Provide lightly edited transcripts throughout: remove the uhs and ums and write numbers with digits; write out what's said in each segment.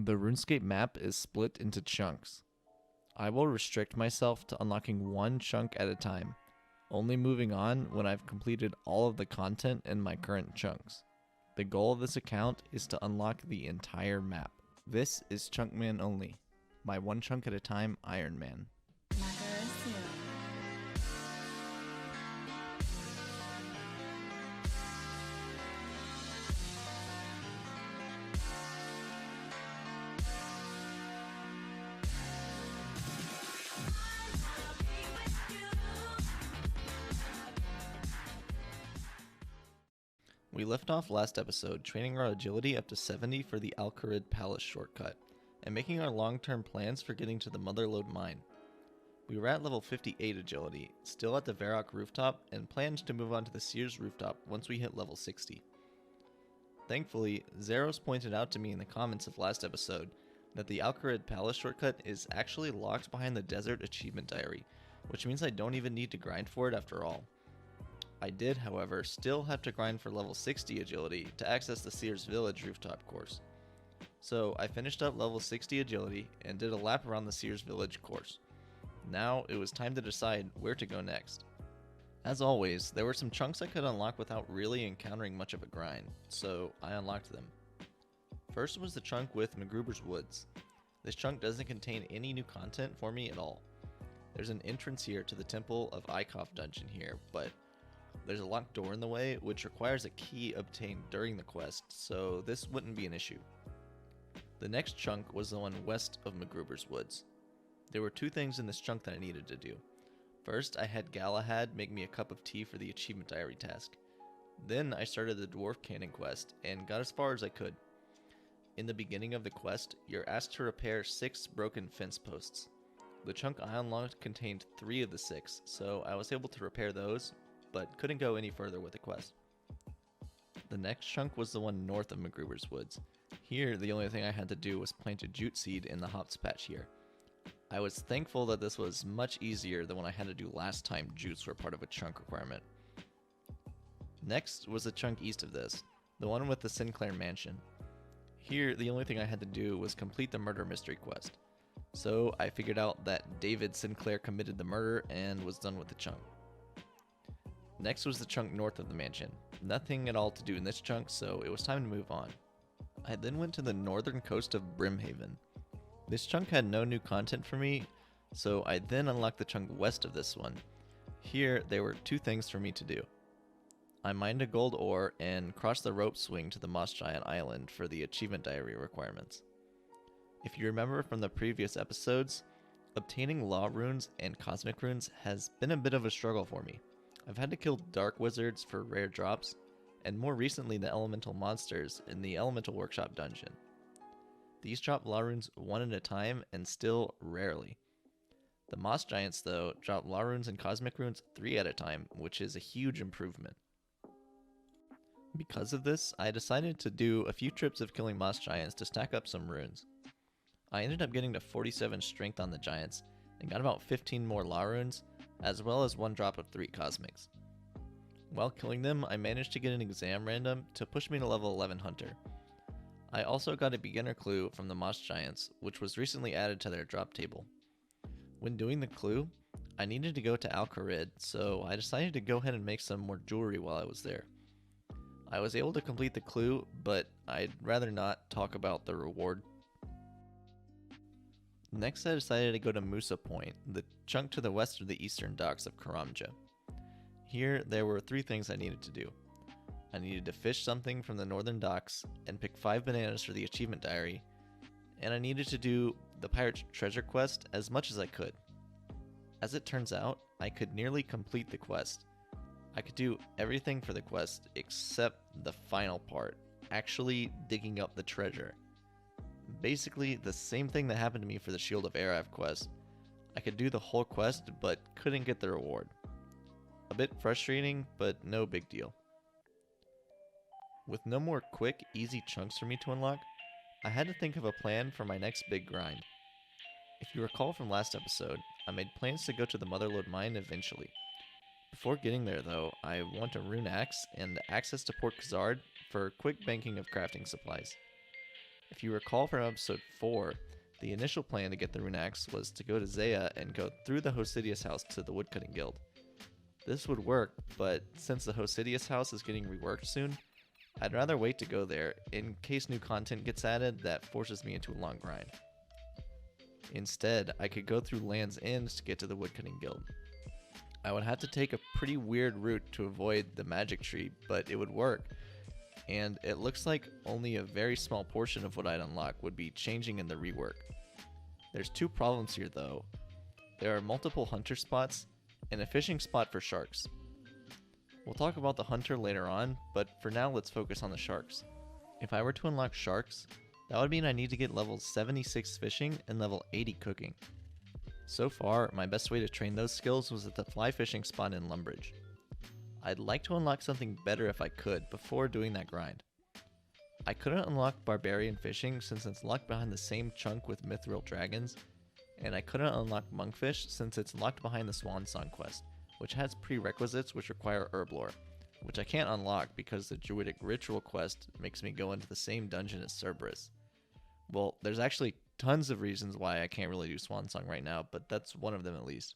The RuneScape map is split into chunks. I will restrict myself to unlocking one chunk at a time, only moving on when I've completed all of the content in my current chunks. The goal of this account is to unlock the entire map. This is Chunkman only, my one chunk at a time Iron Man. We left off last episode training our agility up to 70 for the Alcarid Palace shortcut, and making our long-term plans for getting to the Motherlode mine. We were at level 58 agility, still at the Varrock rooftop, and planned to move on to the Sears rooftop once we hit level 60. Thankfully, Zeros pointed out to me in the comments of last episode that the Alcarid Palace shortcut is actually locked behind the Desert Achievement Diary, which means I don't even need to grind for it after all. I did, however, still have to grind for level 60 agility to access the Sears Village rooftop course. So I finished up level 60 agility and did a lap around the Sears Village course. Now it was time to decide where to go next. As always, there were some chunks I could unlock without really encountering much of a grind, so I unlocked them. First was the chunk with McGruber's Woods. This chunk doesn't contain any new content for me at all. There's an entrance here to the Temple of Ikoff dungeon here, but there's a locked door in the way, which requires a key obtained during the quest, so this wouldn't be an issue. The next chunk was the one west of McGruber's Woods. There were two things in this chunk that I needed to do. First, I had Galahad make me a cup of tea for the Achievement Diary task. Then I started the Dwarf Cannon quest, and got as far as I could. In the beginning of the quest, you're asked to repair 6 broken fence posts. The chunk I unlocked contained 3 of the 6, so I was able to repair those, but couldn't go any further with the quest. The next chunk was the one north of McGruber's Woods. Here, the only thing I had to do was plant a jute seed in the hops patch here. I was thankful that this was much easier than what I had to do last time jutes were part of a chunk requirement. Next was the chunk east of this, the one with the Sinclair Mansion. Here, the only thing I had to do was complete the murder mystery quest. So I figured out that David Sinclair committed the murder and was done with the chunk. Next was the chunk north of the mansion. Nothing at all to do in this chunk, so it was time to move on. I then went to the northern coast of Brimhaven. This chunk had no new content for me, so I then unlocked the chunk west of this one. Here, there were 2 things for me to do. I mined a gold ore and crossed the rope swing to the Moss Giant Island for the Achievement Diary requirements. If you remember from the previous episodes, obtaining law runes and cosmic runes has been a bit of a struggle for me. I've had to kill dark wizards for rare drops, and more recently the elemental monsters in the Elemental Workshop dungeon. These drop law runes 1 at a time and still rarely. The Moss Giants, though, drop law runes and cosmic runes 3 at a time, which is a huge improvement. Because of this, I decided to do a few trips of killing Moss Giants to stack up some runes. I ended up getting to 47 strength on the Giants, and got about 15 more law runes, as well as 1 drop of 3 cosmics. While killing them, I managed to get an exam random to push me to level 11 Hunter. I also got a beginner clue from the Moss Giants, which was recently added to their drop table. When doing the clue, I needed to go to Alcarid, so I decided to go ahead and make some more jewelry while I was there. I was able to complete the clue, but I'd rather not talk about the reward. Next, I decided to go to Musa Point, the chunk to the west of the eastern docks of Karamja. Here, there were 3 things I needed to do. I needed to fish something from the northern docks and pick 5 bananas for the Achievement Diary, and I needed to do the Pirate's Treasure quest as much as I could. As it turns out, I could nearly complete the quest. I could do everything for the quest except the final part, actually digging up the treasure. Basically, the same thing that happened to me for the Shield of Arav quest. I could do the whole quest, but couldn't get the reward. A bit frustrating, but no big deal. With no more quick, easy chunks for me to unlock, I had to think of a plan for my next big grind. If you recall from last episode, I made plans to go to the Motherlode mine eventually. Before getting there though, I want a Rune Axe and access to Port Khazard for quick banking of crafting supplies. If you recall from episode 4, the initial plan to get the Rune Axe was to go to Zaya and go through the Hosidius house to the Woodcutting Guild. This would work, but since the Hosidius house is getting reworked soon, I'd rather wait to go there in case new content gets added that forces me into a long grind. Instead, I could go through Land's End to get to the Woodcutting Guild. I would have to take a pretty weird route to avoid the magic tree, but it would work. And it looks like only a very small portion of what I'd unlock would be changing in the rework. There's two problems here though. There are multiple hunter spots and a fishing spot for sharks. We'll talk about the hunter later on, but for now let's focus on the sharks. If I were to unlock sharks, that would mean I need to get level 76 fishing and level 80 cooking. So far, my best way to train those skills was at the fly fishing spot in Lumbridge. I'd like to unlock something better if I could before doing that grind. I couldn't unlock barbarian fishing since it's locked behind the same chunk with mithril dragons, and I couldn't unlock monkfish since it's locked behind the Swan Song quest, which has prerequisites which require herb lore, which I can't unlock because the druidic ritual quest makes me go into the same dungeon as Cerberus. Well, there's actually tons of reasons why I can't really do Swan Song right now, but that's one of them at least.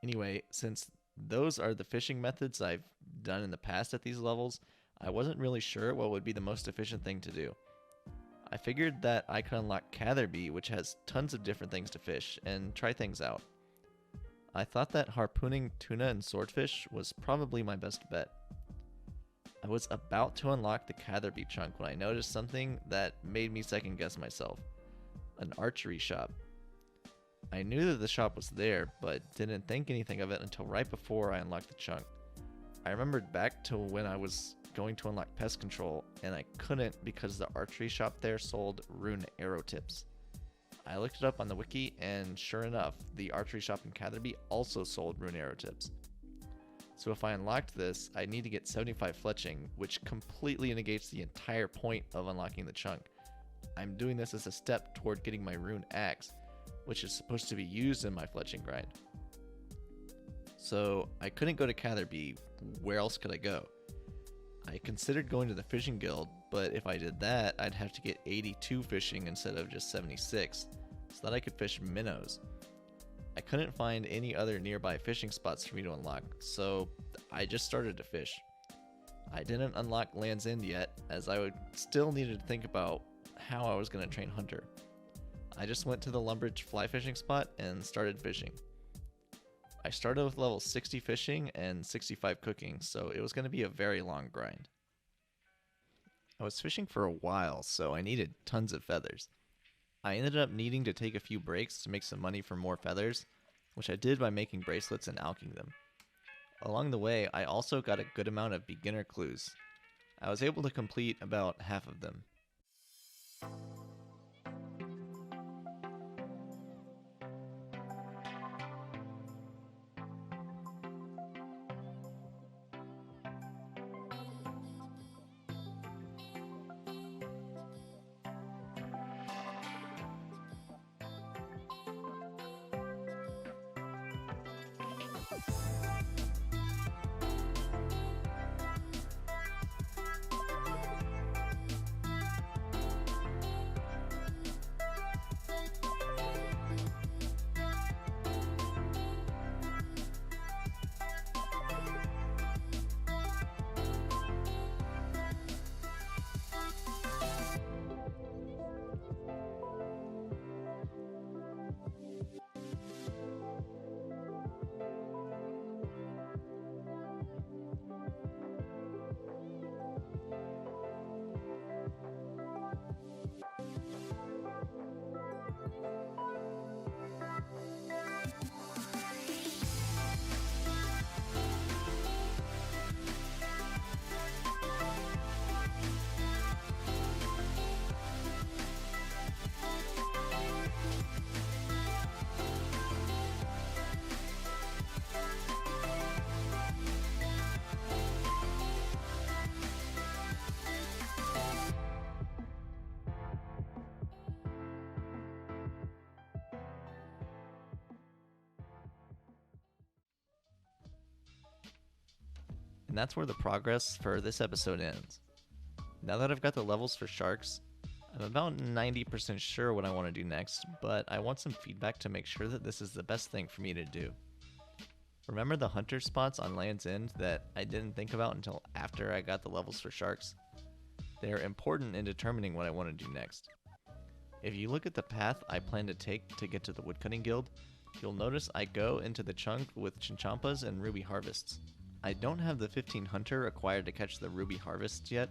Anyway, since those are the fishing methods I've done in the past at these levels, I wasn't really sure what would be the most efficient thing to do. I figured that I could unlock Catherby, which has tons of different things to fish, and try things out. I thought that harpooning tuna and swordfish was probably my best bet. I was about to unlock the Catherby chunk when I noticed something that made me second guess myself. An archery shop. I knew that the shop was there, but didn't think anything of it until right before I unlocked the chunk. I remembered back to when I was going to unlock pest control, and I couldn't because the archery shop there sold rune arrow tips. I looked it up on the wiki, and sure enough, the archery shop in Catherby also sold rune arrow tips. So if I unlocked this, I need to get 75 fletching, which completely negates the entire point of unlocking the chunk. I'm doing this as a step toward getting my Rune Axe, which is supposed to be used in my fletching grind. So I couldn't go to Catherby. Where else could I go? I considered going to the fishing guild, but if I did that, I'd have to get 82 fishing instead of just 76, so that I could fish minnows. I couldn't find any other nearby fishing spots for me to unlock, so I just started to fish. I didn't unlock Land's End yet, as I would still needed to think about how I was going to train Hunter. I just went to the Lumbridge fly fishing spot and started fishing. I started with level 60 fishing and 65 cooking, so it was going to be a very long grind. I was fishing for a while, so I needed tons of feathers. I ended up needing to take a few breaks to make some money for more feathers, which I did by making bracelets and alching them. Along the way, I also got a good amount of beginner clues. I was able to complete about half of them. And that's where the progress for this episode ends. Now that I've got the levels for sharks, I'm about 90% sure what I want to do next, but I want some feedback to make sure that this is the best thing for me to do. Remember the hunter spots on Land's End that I didn't think about until after I got the levels for sharks? They're important in determining what I want to do next. If you look at the path I plan to take to get to the Woodcutting Guild, you'll notice I go into the chunk with Chinchampas and Ruby Harvests. I don't have the 15 hunter required to catch the Ruby Harvests yet,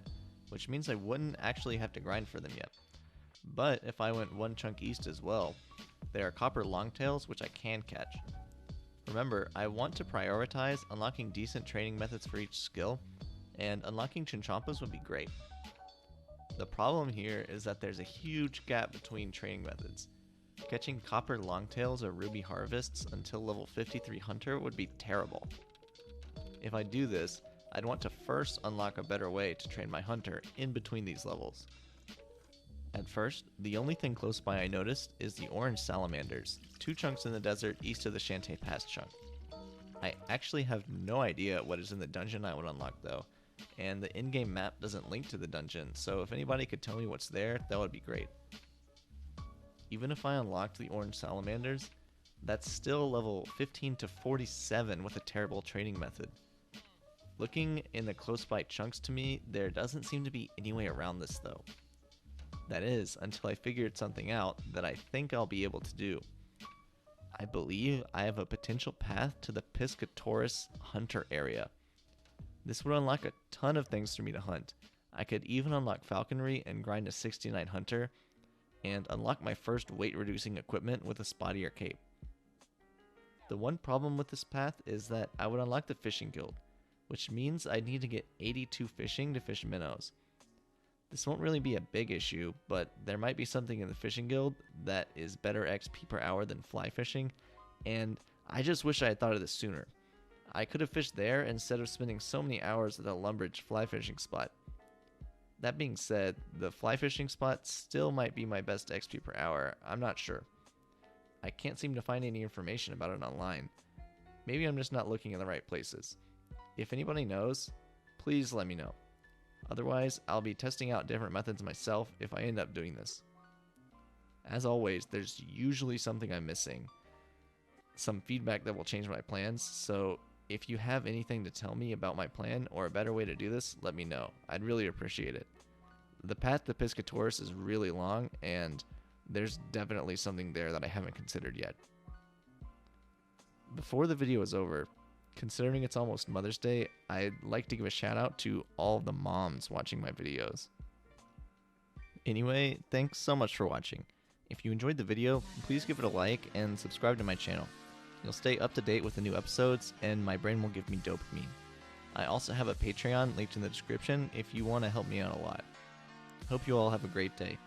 which means I wouldn't actually have to grind for them yet. But if I went one chunk east as well, there are copper longtails which I can catch. Remember, I want to prioritize unlocking decent training methods for each skill, and unlocking Chinchampas would be great. The problem here is that there's a huge gap between training methods. Catching copper longtails or ruby harvests until level 53 hunter would be terrible. If I do this, I'd want to first unlock a better way to train my hunter in between these levels. At first, the only thing close by I noticed is the orange salamanders, 2 chunks in the desert east of the Shantae Pass chunk. I actually have no idea what is in the dungeon I would unlock though, and the in-game map doesn't link to the dungeon, so if anybody could tell me what's there, that would be great. Even if I unlocked the orange salamanders, that's still level 15 to 47 with a terrible training method. Looking in the close by chunks to me, there doesn't seem to be any way around this though. That is, until I figured something out that I think I'll be able to do. I believe I have a potential path to the Piscatoris hunter area. This would unlock a ton of things for me to hunt. I could even unlock falconry and grind a 69 hunter, and unlock my first weight reducing equipment with a spottier cape. The one problem with this path is that I would unlock the fishing guild, which means I'd need to get 82 fishing to fish minnows. This won't really be a big issue, but there might be something in the fishing guild that is better XP per hour than fly fishing, and I just wish I had thought of this sooner. I could have fished there instead of spending so many hours at the Lumbridge fly fishing spot. That being said, the fly fishing spot still might be my best XP per hour, I'm not sure. I can't seem to find any information about it online. Maybe I'm just not looking in the right places. If anybody knows, please let me know. Otherwise, I'll be testing out different methods myself if I end up doing this. As always, there's usually something I'm missing. Some feedback that will change my plans, so if you have anything to tell me about my plan or a better way to do this, let me know. I'd really appreciate it. The path to Piscatoris is really long, and there's definitely something there that I haven't considered yet. Before the video is over, considering it's almost Mother's Day, I'd like to give a shout out to all of the moms watching my videos. Anyway, thanks so much for watching. If you enjoyed the video, please give it a like and subscribe to my channel. You'll stay up to date with the new episodes, and my brain will give me dopamine. I also have a Patreon linked in the description if you want to help me out a lot. Hope you all have a great day.